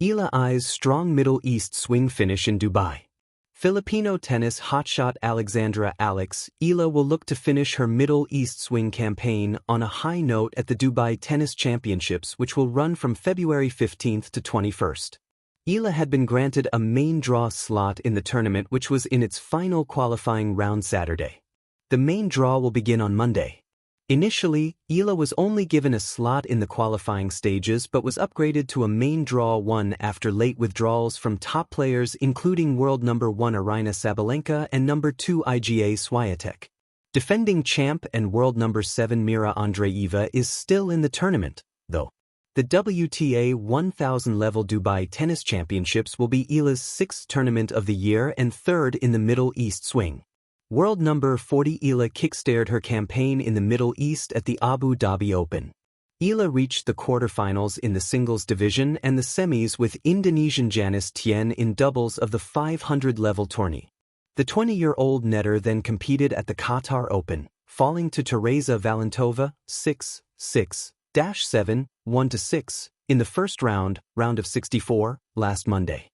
Eala eyes strong Middle East swing finish in Dubai. Filipino tennis hotshot Alexandra Alex Eala will look to finish her Middle East swing campaign on a high note at the Dubai Tennis Championships, which will run from February 15th to 21st. Eala had been granted a main draw slot in the tournament, which was in its final qualifying round Saturday. The main draw will begin on Monday. Initially, Eala was only given a slot in the qualifying stages but was upgraded to a main draw 1 after late withdrawals from top players including world number 1 Aryna Sabalenka and number 2 Iga Swiatek. Defending champ and world number 7 Mira Andreeva is still in the tournament, though. The WTA 1000 level Dubai Tennis Championships will be Eala's 6th tournament of the year and 3rd in the Middle East swing. World number 40 Eala kickstarted her campaign in the Middle East at the Abu Dhabi Open. Eala reached the quarterfinals in the singles division and the semis with Indonesian Janice Tien in doubles of the 500-level tourney. The 20-year-old netter then competed at the Qatar Open, falling to Teresa Valentova 6-6-7, 1-6, in the first round of 64, last Monday.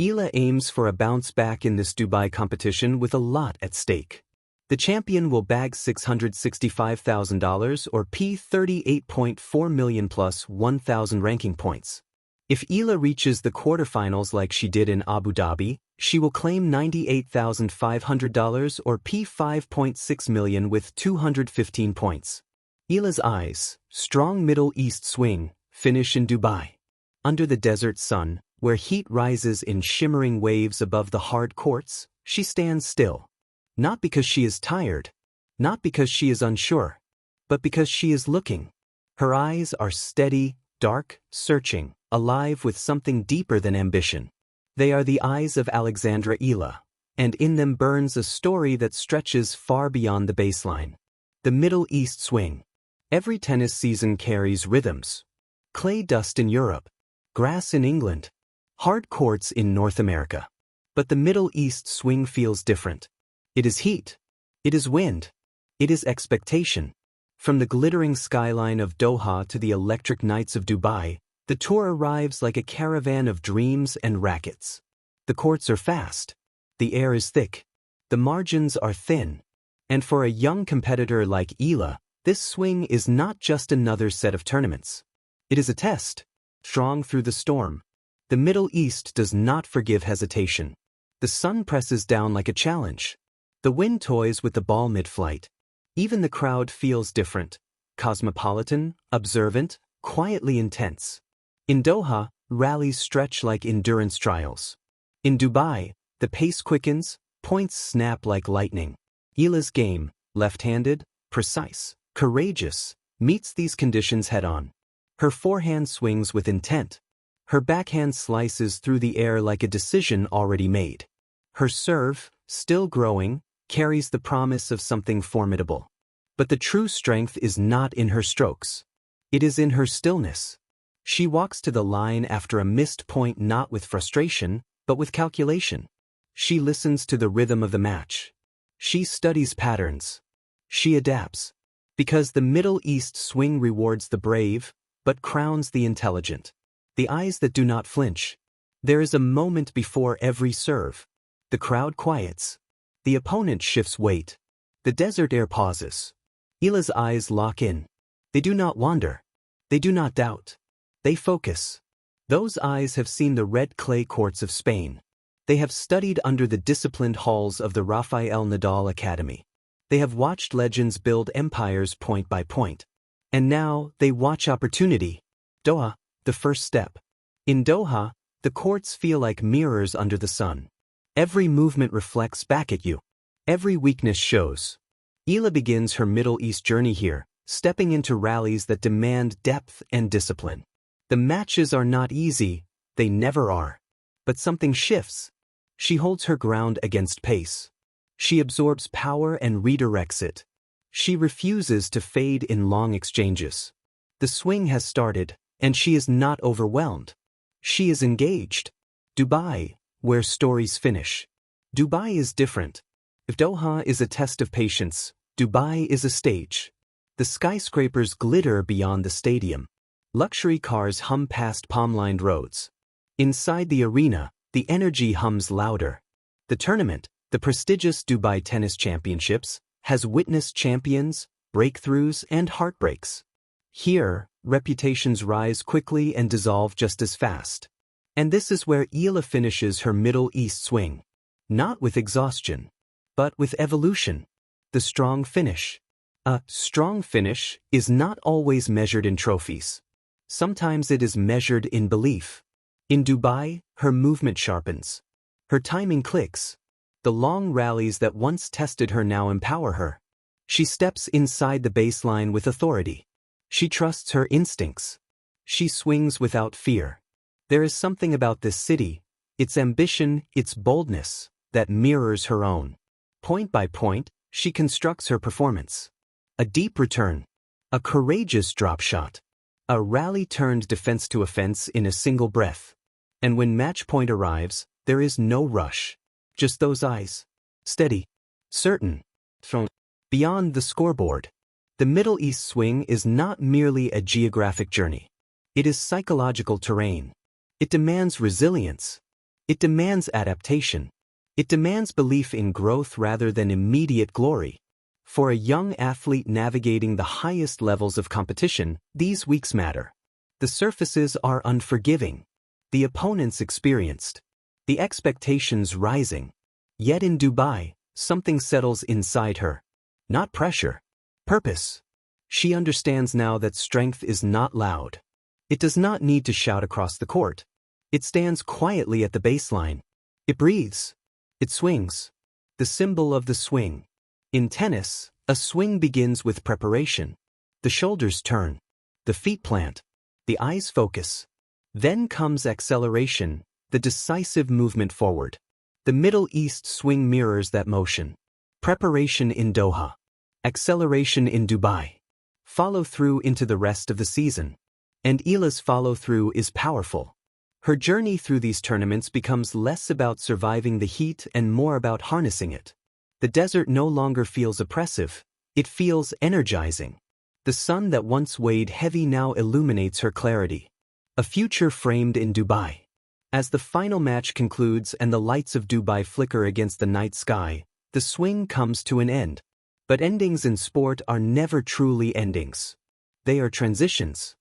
Eala aims for a bounce back in this Dubai competition with a lot at stake. The champion will bag $665,000 or $38.4 million plus 1,000 ranking points. If Eala reaches the quarterfinals like she did in Abu Dhabi, she will claim $98,500 or $5.6 million with 215 points. Eala's eyes, strong Middle East swing, finish in Dubai. Under the desert sun, where heat rises in shimmering waves above the hard courts, she stands still. Not because she is tired, not because she is unsure, but because she is looking. Her eyes are steady, dark, searching, alive with something deeper than ambition. They are the eyes of Alexandra Eala, and in them burns a story that stretches far beyond the baseline. The Middle East swing. Every tennis season carries rhythms. Clay dust in Europe, grass in England, hard courts in North America. But the Middle East swing feels different. It is heat. It is wind. It is expectation. From the glittering skyline of Doha to the electric nights of Dubai, the tour arrives like a caravan of dreams and rackets. The courts are fast. The air is thick. The margins are thin. And for a young competitor like Eala, this swing is not just another set of tournaments. It is a test. Strong through the storm. The Middle East does not forgive hesitation. The sun presses down like a challenge. The wind toys with the ball mid-flight. Even the crowd feels different. Cosmopolitan, observant, quietly intense. In Doha, rallies stretch like endurance trials. In Dubai, the pace quickens, points snap like lightning. Eala's game, left-handed, precise, courageous, meets these conditions head-on. Her forehand swings with intent. Her backhand slices through the air like a decision already made. Her serve, still growing, carries the promise of something formidable. But the true strength is not in her strokes. It is in her stillness. She walks to the line after a missed point not with frustration, but with calculation. She listens to the rhythm of the match. She studies patterns. She adapts. Because the Middle East swing rewards the brave, but crowns the intelligent. The eyes that do not flinch. There is a moment before every serve. The crowd quiets. The opponent shifts weight. The desert air pauses. Eala's eyes lock in. They do not wander. They do not doubt. They focus. Those eyes have seen the red clay courts of Spain. They have studied under the disciplined halls of the Rafael Nadal Academy. They have watched legends build empires point by point. And now they watch opportunity. Doha. The first step. In Doha, the courts feel like mirrors under the sun. Every movement reflects back at you. Every weakness shows. Eala begins her Middle East journey here, stepping into rallies that demand depth and discipline. The matches are not easy, they never are. But something shifts. She holds her ground against pace. She absorbs power and redirects it. She refuses to fade in long exchanges. The swing has started. And she is not overwhelmed. She is engaged. Dubai, where stories finish. Dubai is different. If Doha is a test of patience, Dubai is a stage. The skyscrapers glitter beyond the stadium. Luxury cars hum past palm-lined roads. Inside the arena, the energy hums louder. The tournament, the prestigious Dubai Tennis Championships, has witnessed champions, breakthroughs, and heartbreaks. Here, reputations rise quickly and dissolve just as fast. And this is where Eala finishes her Middle East swing. Not with exhaustion, but with evolution. The strong finish. A strong finish is not always measured in trophies. Sometimes it is measured in belief. In Dubai, her movement sharpens. Her timing clicks. The long rallies that once tested her now empower her. She steps inside the baseline with authority. She trusts her instincts. She swings without fear. There is something about this city, its ambition, its boldness, that mirrors her own. Point by point, she constructs her performance. A deep return. A courageous drop shot. A rally turned defense to offense in a single breath. And when match point arrives, there is no rush. Just those eyes. Steady. Certain. Thrown. Beyond the scoreboard. The Middle East swing is not merely a geographic journey. It is psychological terrain. It demands resilience. It demands adaptation. It demands belief in growth rather than immediate glory. For a young athlete navigating the highest levels of competition, these weeks matter. The surfaces are unforgiving. The opponents experienced. The expectations rising. Yet in Dubai, something settles inside her. Not pressure. Purpose. She understands now that strength is not loud. It does not need to shout across the court. It stands quietly at the baseline. It breathes. It swings. The symbol of the swing. In tennis, a swing begins with preparation. The shoulders turn. The feet plant. The eyes focus. Then comes acceleration, the decisive movement forward. The Middle East swing mirrors that motion. Preparation in Doha. Acceleration in Dubai. Follow through into the rest of the season. And Eala's follow-through is powerful. Her journey through these tournaments becomes less about surviving the heat and more about harnessing it. The desert no longer feels oppressive, it feels energizing. The sun that once weighed heavy now illuminates her clarity. A future framed in Dubai. As the final match concludes and the lights of Dubai flicker against the night sky, the swing comes to an end. But endings in sport are never truly endings. They are transitions.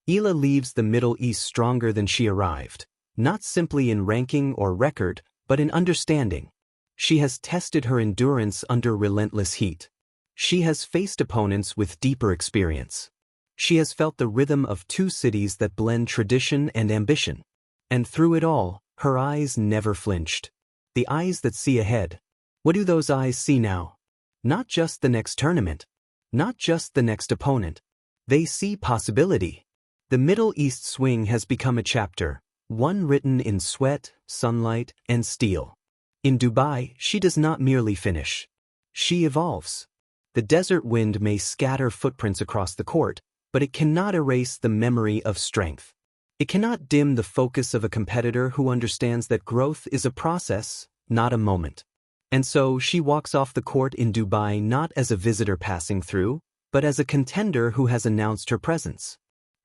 Eala leaves the Middle East stronger than she arrived, not simply in ranking or record, but in understanding. She has tested her endurance under relentless heat. She has faced opponents with deeper experience. She has felt the rhythm of two cities that blend tradition and ambition. And through it all, her eyes never flinched. The eyes that see ahead. What do those eyes see now? Not just the next tournament. Not just the next opponent. They see possibility. The Middle East swing has become a chapter, one written in sweat, sunlight, and steel. In Dubai, she does not merely finish. She evolves. The desert wind may scatter footprints across the court, but it cannot erase the memory of strength. It cannot dim the focus of a competitor who understands that growth is a process, not a moment. And so she walks off the court in Dubai not as a visitor passing through, but as a contender who has announced her presence.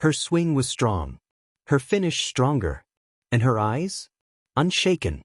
Her swing was strong, her finish stronger, and her eyes? Unshaken.